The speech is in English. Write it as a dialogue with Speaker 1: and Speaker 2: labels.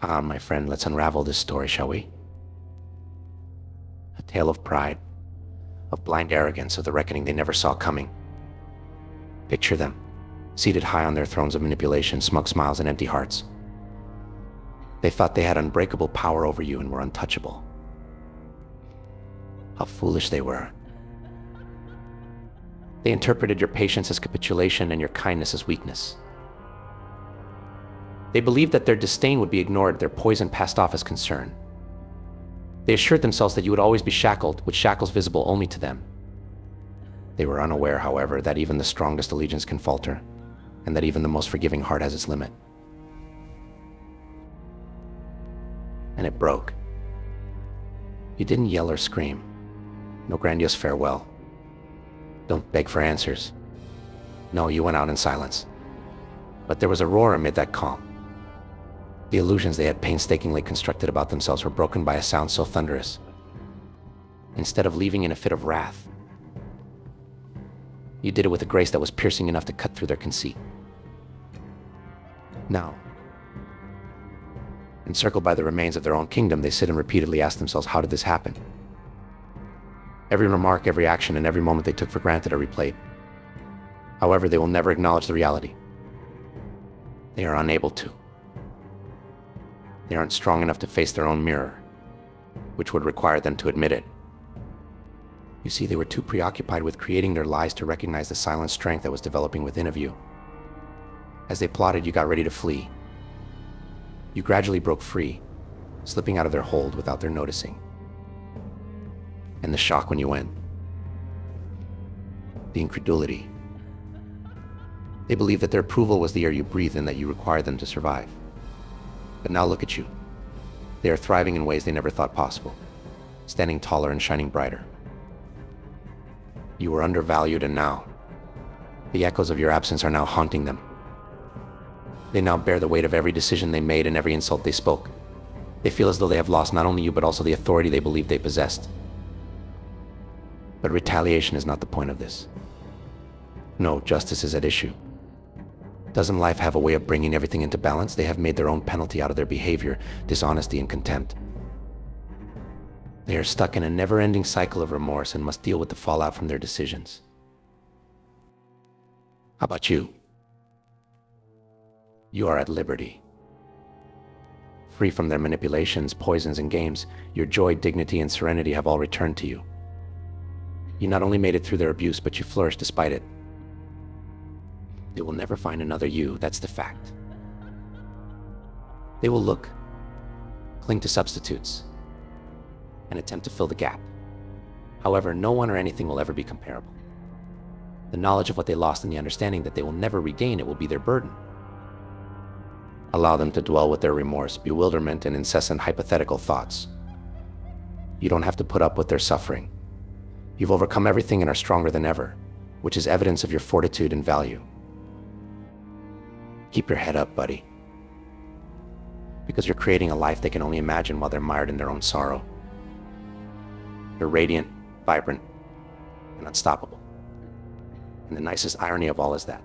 Speaker 1: My friend, let's unravel this story, shall we? A tale of pride, of blind arrogance, of the reckoning they never saw coming. Picture them, seated high on their thrones of manipulation, smug smiles and empty hearts. They thought they had unbreakable power over you and were untouchable. How foolish they were. They interpreted your patience as capitulation and your kindness as weakness. They believed that their disdain would be ignored, their poison passed off as concern. They assured themselves that you would always be shackled, with shackles visible only to them. They were unaware, however, that even the strongest allegiance can falter, and that even the most forgiving heart has its limit. And it broke. You didn't yell or scream. No grandiose farewell. Don't beg for answers. No, you went out in silence. But there was a roar amid that calm. The illusions they had painstakingly constructed about themselves were broken by a sound so thunderous. Instead of leaving in a fit of wrath, you did it with a grace that was piercing enough to cut through their conceit. Now, encircled by the remains of their own kingdom, they sit and repeatedly ask themselves, how did this happen? Every remark, every action, and every moment they took for granted are replayed. However, they will never acknowledge the reality. They are unable to. They aren't strong enough to face their own mirror, which would require them to admit it. You see, they were too preoccupied with creating their lies to recognize the silent strength that was developing within of you. As they plotted, you got ready to flee. You gradually broke free, slipping out of their hold without their noticing. And the shock when you went. The incredulity. They believed that their approval was the air you breathed and that you required them to survive. But now look at you. They are thriving in ways they never thought possible, standing taller and shining brighter. You were undervalued, and now, the echoes of your absence are now haunting them. They now bear the weight of every decision they made and every insult they spoke. They feel as though they have lost not only you, but also the authority they believed they possessed. But retaliation is not the point of this. No, justice is at issue. Doesn't life have a way of bringing everything into balance? They have made their own penalty out of their behavior, dishonesty, and contempt. They are stuck in a never-ending cycle of remorse and must deal with the fallout from their decisions. How about you? You are at liberty. Free from their manipulations, poisons, and games, your joy, dignity, and serenity have all returned to you. You not only made it through their abuse, but you flourished despite it. They will never find another you, that's the fact. They will look, cling to substitutes, and attempt to fill the gap. However, no one or anything will ever be comparable. The knowledge of what they lost and the understanding that they will never regain it will be their burden. Allow them to dwell with their remorse, bewilderment, and incessant hypothetical thoughts. You don't have to put up with their suffering. You've overcome everything and are stronger than ever, which is evidence of your fortitude and value. Keep your head up, buddy. Because you're creating a life they can only imagine while they're mired in their own sorrow. You're radiant, vibrant, and unstoppable. And the nicest irony of all is that